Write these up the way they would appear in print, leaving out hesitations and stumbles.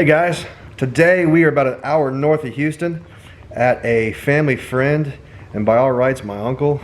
Hey guys, today we are about an hour north of Houston at a family friend, and by all rights my uncle.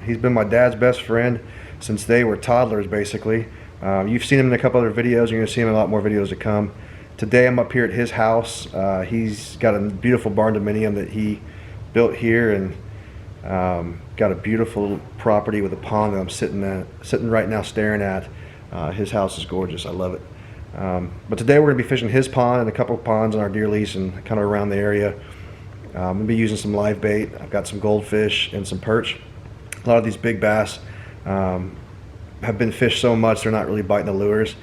He's been my dad's best friend since they were toddlers basically. You've seen him in a couple other videos, and you're going to see him in a lot more videos to come. Today I'm up here at his house. He's got a beautiful barn dominium that he built here, and got a beautiful property with a pond that I'm sitting right now staring at. His house is gorgeous, I love it. But today we're going to be fishing his pond and a couple of ponds on our deer lease and kind of around the area. I'm going to be using some live bait. I've got some goldfish and some perch. A lot of these big bass have been fished so much they're not really biting the lures.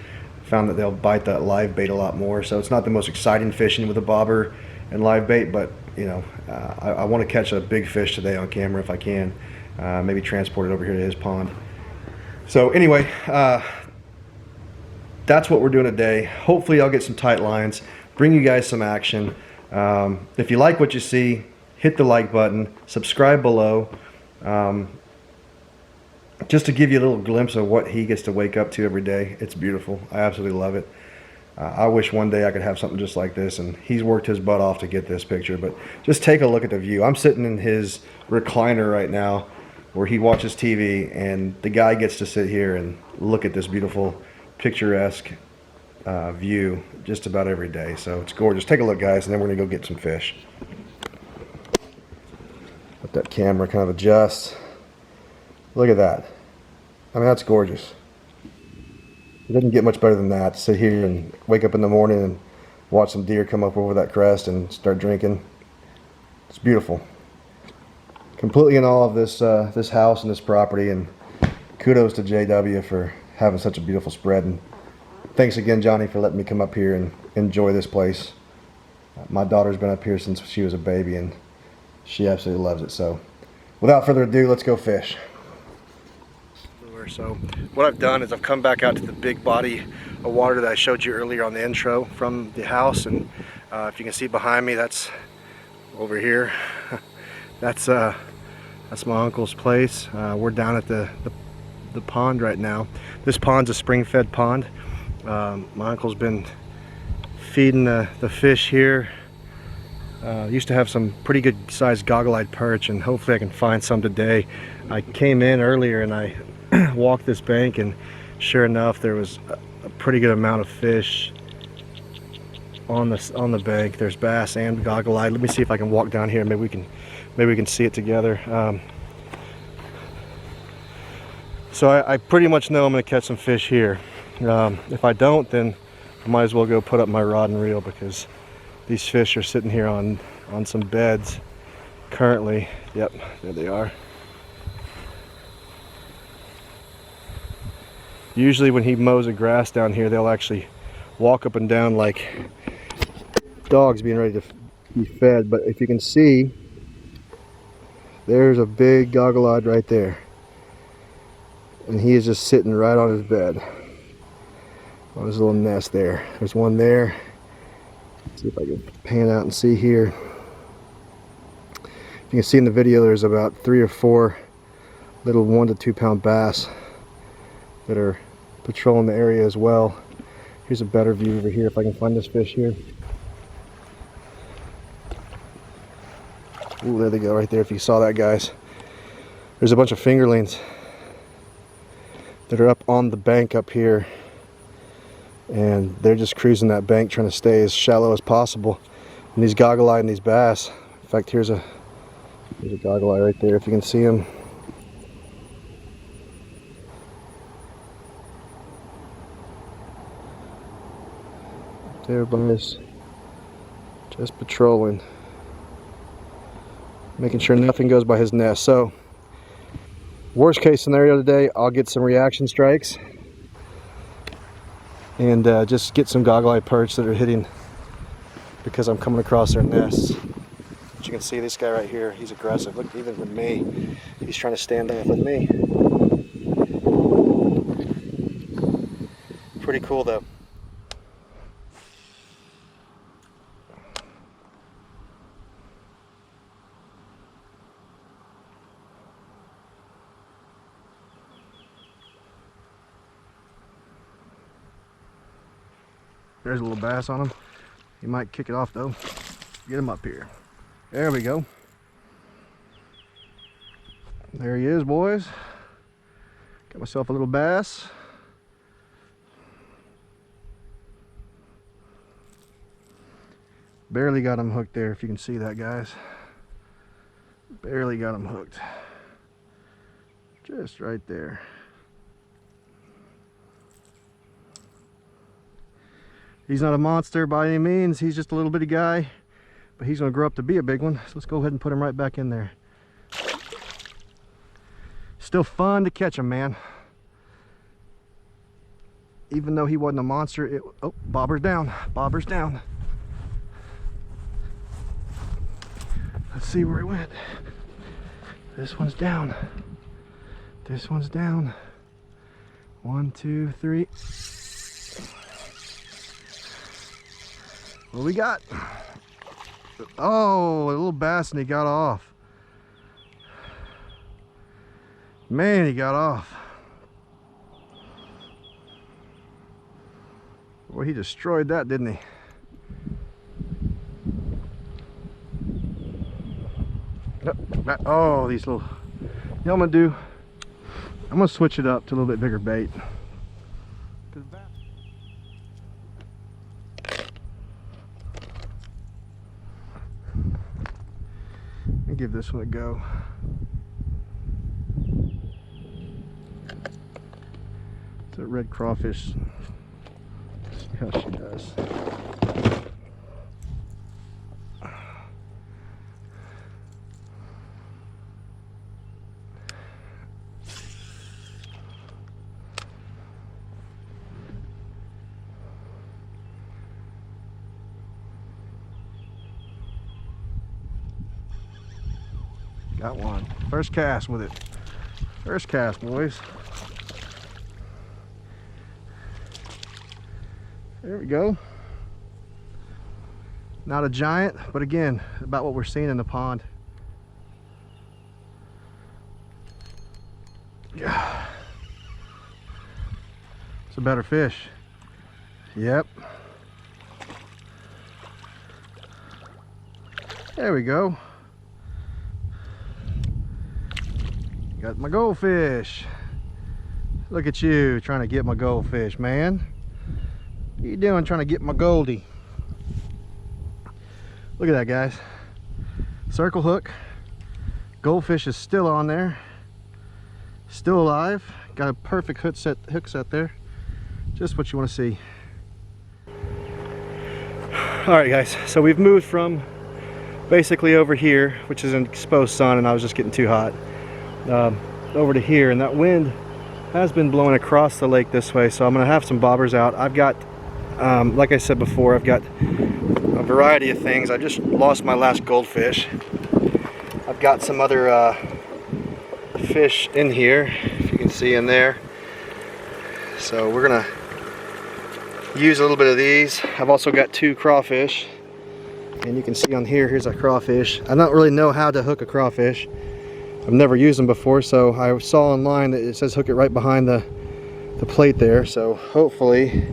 Found that they'll bite that live bait a lot more, so it's not the most exciting fishing with a bobber and live bait, but you know, I want to catch a big fish today on camera if I can. Maybe transport it over here to his pond. So anyway, that's what we're doing today. Hopefully I'll get some tight lines, bring you guys some action. If you like what you see, hit the like button, subscribe below, just to give you a little glimpse of what he gets to wake up to every day. It's beautiful. I absolutely love it. I wish one day I could have something just like this, and he's worked his butt off to get this picture, but just take a look at the view. I'm sitting in his recliner right now where he watches TV, and the guy gets to sit here and look at this beautiful picturesque view just about every day. So it's gorgeous. Take a look, guys, and then we're gonna go get some fish. Let that camera kind of adjust. Look at that. I mean, that's gorgeous. It doesn't get much better than that. Sit here and wake up in the morning and watch some deer come up over that crest and start drinking. It's beautiful. Completely in awe of this this house and this property, and kudos to JW for having such a beautiful spread, and thanks again, Johnny, for letting me come up here and enjoy this place. My daughter's been up here since she was a baby, and she absolutely loves it. So without further ado, let's go fish. So what I've done is I've come back out to the big body of water that I showed you earlier on the intro from the house, and if you can see behind me, that's over here. That's my uncle's place. We're down at the pond right now. This pond's a spring-fed pond. My uncle's been feeding the fish here. Used to have some pretty good sized goggle-eyed perch, and hopefully I can find some today. I came in earlier and I walked this bank, and sure enough there was a pretty good amount of fish on the bank. There's bass and goggle-eyed. Let me see if I can walk down here. Maybe we can see it together. So I pretty much know I'm going to catch some fish here. If I don't, then I might as well go put up my rod and reel, because these fish are sitting here on some beds currently. Yep, there they are. Usually when he mows the grass down here, they'll actually walk up and down like dogs being ready to be fed. But if you can see, there's a big goggle-eyed right there, and he is just sitting right on his bed, on his little nest there. There's one there. Let's see if I can pan out and see here. You can see in the video there's about 3 or 4 little 1 to 2 pound bass that are patrolling the area as well. Here's a better view over here if I can find this fish here. Ooh, there they go right there. If you saw that, guys, there's a bunch of fingerlings that are up on the bank up here, and they're just cruising that bank trying to stay as shallow as possible. And these goggle-eyed and these bass, in fact, here's a goggle-eye right there if you can see him. There, boys, just patrolling, making sure nothing goes by his nest. So worst case scenario today, I'll get some reaction strikes and just get some goggle-eyed perch that are hitting because I'm coming across their nests. But you can see this guy right here, he's aggressive. Look, even with me, he's trying to stand off with me. Pretty cool though. There's a little bass on him. He might kick it off though. Get him up here. There we go. There he is, boys. Got myself a little bass. Barely got him hooked there, if you can see that, guys. Barely got him hooked. Just right there. He's not a monster by any means. He's just a little bitty guy, but he's gonna grow up to be a big one. So let's go ahead and put him right back in there. Still fun to catch him, man. Even though he wasn't a monster, oh, bobber's down, bobber's down. Let's see where he went. This one's down. This one's down. 1, 2, 3. What we got? Oh, a little bass, and he got off. Man, he got off. Boy, he destroyed that, didn't he? Oh, these little, you know what I'm gonna do? I'm gonna switch it up to a little bit bigger bait. Let me give this one a go. It's a red crawfish. Let's see how she does. Got one. First cast with it. First cast, boys. There we go. Not a giant, but again, about what we're seeing in the pond. Yeah. It's a better fish. Yep. There we go. Got my goldfish. Look at you trying to get my goldfish, man. What are you doing trying to get my goldie? Look at that, guys. Circle hook. Goldfish is still on there. Still alive. Got a perfect hook set there. Just what you want to see. Alright guys, so we've moved from basically over here, which is an exposed sun, and I was just getting too hot, over to here, and that wind has been blowing across the lake this way, so I'm gonna have some bobbers out. I've got like I said before, I've got a variety of things. I just lost my last goldfish. I've got some other fish in here, if you can see in there, so we're gonna use a little bit of these. I've also got 2 crawfish, and you can see on here, here's a crawfish. I don't really know how to hook a crawfish. I've never used them before, so I saw online that it says hook it right behind the plate there, so hopefully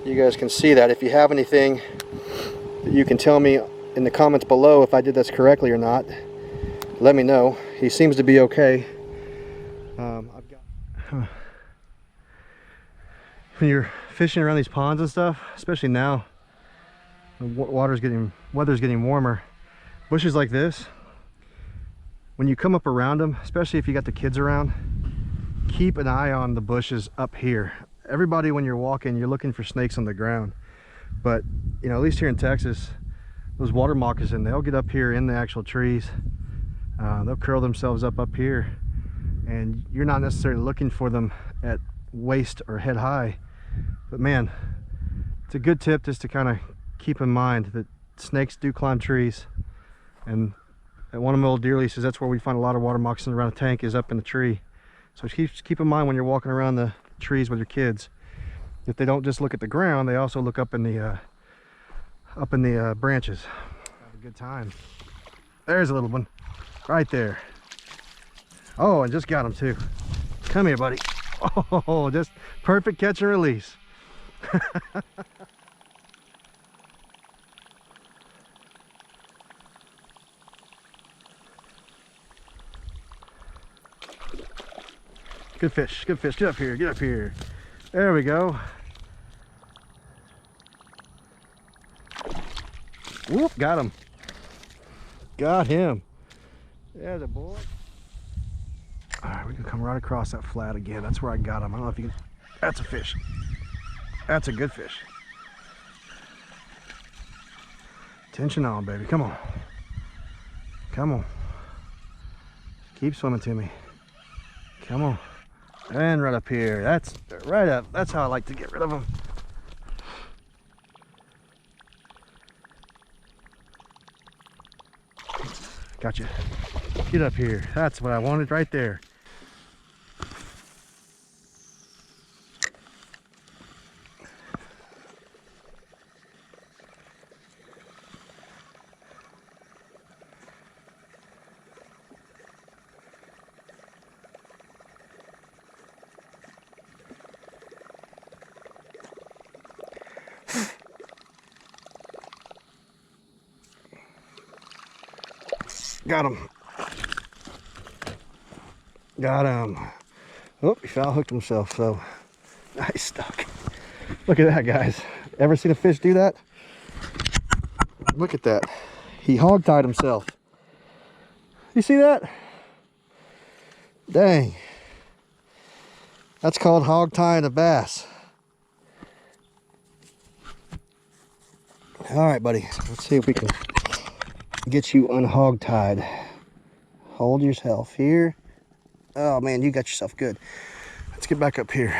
you guys can see that. If you have anything that you can tell me in the comments below if I did this correctly or not, let me know. He seems to be okay. I've got when you're fishing around these ponds and stuff, especially now, the weather's getting warmer, bushes like this, when you come up around them, especially if you got the kids around, keep an eye on the bushes up here. Everybody, when you're walking, you're looking for snakes on the ground, but you know, at least here in Texas, those water moccasin, they'll get up here in the actual trees. They'll curl themselves up here, and you're not necessarily looking for them at waist or head high, but man, it's a good tip just to kind of keep in mind that snakes do climb trees, and at one of my old deer leases, that's where we find a lot of water moccasins around a tank, is up in the tree. So keep in mind when you're walking around the trees with your kids, if they don't just look at the ground, they also look up in the branches. Have a good time. There's a little one right there. Oh, I just got him too. Come here, buddy. Oh, just perfect catch and release. Good fish, good fish. Get up here, get up here. There we go. Whoop, got him. Got him. There's a boy. All right, we can come right across that flat again. That's where I got him. I don't know if you can. That's a fish. That's a good fish. Tension on, baby. Come on. Come on. Keep swimming to me. Come on. And right up here. That's right up. That's how I like to get rid of them. Gotcha. Get up here. That's what I wanted right there. Got him. Got him. Oh, he foul hooked himself, so nice stuck. Look at that, guys. Ever seen a fish do that? Look at that. He hog-tied himself. You see that? Dang. That's called hog-tying a bass. All right, buddy. Let's see if we can get you unhog-tied. Hold yourself here. Oh man, you got yourself good. Let's get back up here.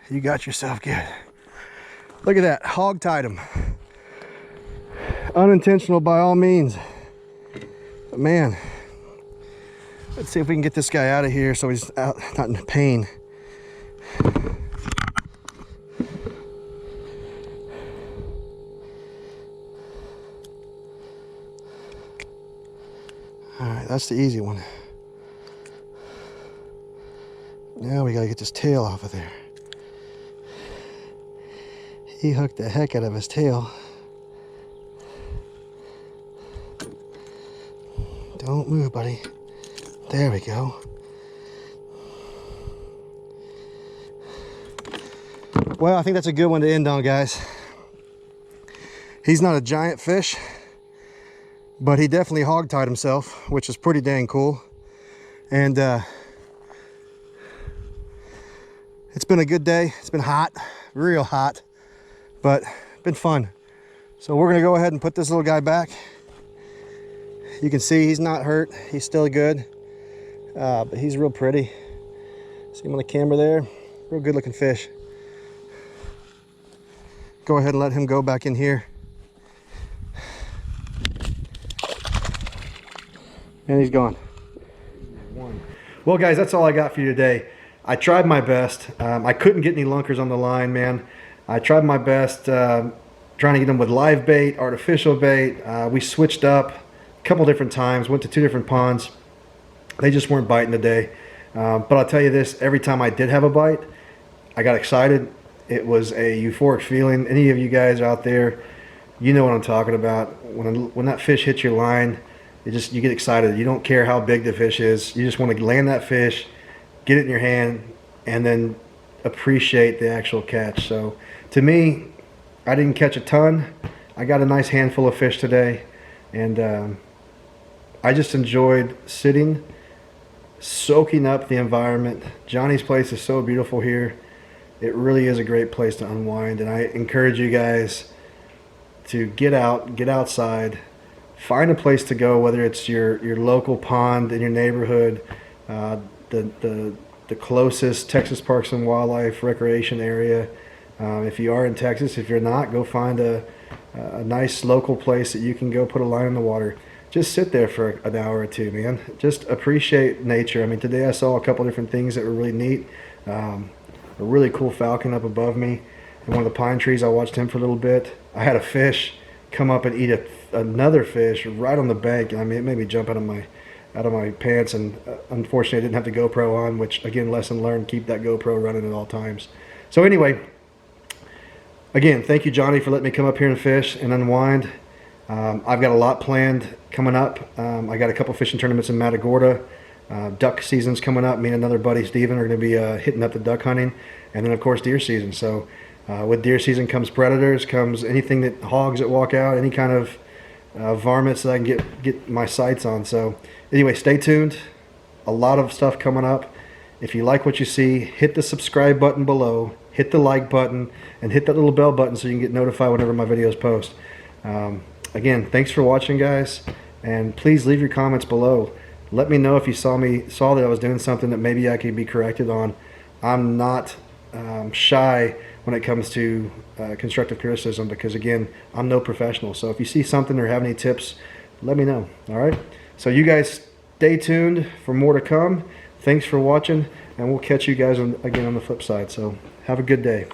You got yourself good. Look at that, hog-tied him. Unintentional by all means. But man, let's see if we can get this guy out of here so he's out, not in pain. All right, that's the easy one. Now we gotta get this tail off of there. He hooked the heck out of his tail. Don't move, buddy. There we go. Well, I think that's a good one to end on, guys. He's not a giant fish, but he definitely hog-tied himself, which is pretty dang cool. And it's been a good day. It's been hot, real hot, but been fun. So we're gonna go ahead and put this little guy back. You can see he's not hurt. He's still good, but he's real pretty. See him on the camera there? Real good looking fish. Go ahead and let him go back in here. And he's gone. Well, guys, that's all I got for you today. I tried my best. I couldn't get any lunkers on the line, man. I tried my best trying to get them with live bait, artificial bait. We switched up a couple different times, went to 2 different ponds. They just weren't biting today. But I'll tell you this, every time I did have a bite, I got excited. It was a euphoric feeling. Any of you guys out there, you know what I'm talking about. When that fish hits your line, you get excited. You don't care how big the fish is. You just want to land that fish, get it in your hand, and then appreciate the actual catch. So to me, I didn't catch a ton. I got a nice handful of fish today, and I just enjoyed sitting, soaking up the environment. Johnny's place is so beautiful here. It really is a great place to unwind, and I encourage you guys to get out, get outside, find a place to go, whether it's your local pond in your neighborhood, the closest Texas Parks and Wildlife recreation area. If you are in Texas, if you're not, go find a nice local place that you can go put a line in the water. Just sit there for an hour or two, man. Just appreciate nature. I mean, today I saw a couple different things that were really neat. A really cool falcon up above me in one of the pine trees. I watched him for a little bit. I had a fish come up and eat another fish right on the bank. I mean, it made me jump out of my pants, and unfortunately I didn't have the GoPro on, which again, lesson learned, keep that GoPro running at all times. So anyway, again, thank you, Johnny, for letting me come up here and fish and unwind. I've got a lot planned coming up. I got a couple fishing tournaments in Matagorda. Duck season's coming up. Me and another buddy, Steven, are going to be hitting up the duck hunting. And then, of course, deer season. So with deer season comes predators, comes anything that hogs that walk out, any kind of varmints that I can get my sights on. So anyway, stay tuned. A lot of stuff coming up. If you like what you see, hit the subscribe button below, hit the like button, and hit that little bell button so you can get notified whenever my videos post. Again, thanks for watching, guys, and please leave your comments below. Let me know if you saw that I was doing something that maybe I could be corrected on. I'm not shy when it comes to constructive criticism because, again, I'm no professional. So if you see something or have any tips, let me know. All right? So you guys stay tuned for more to come. Thanks for watching, and we'll catch you guys again on the flip side. So have a good day.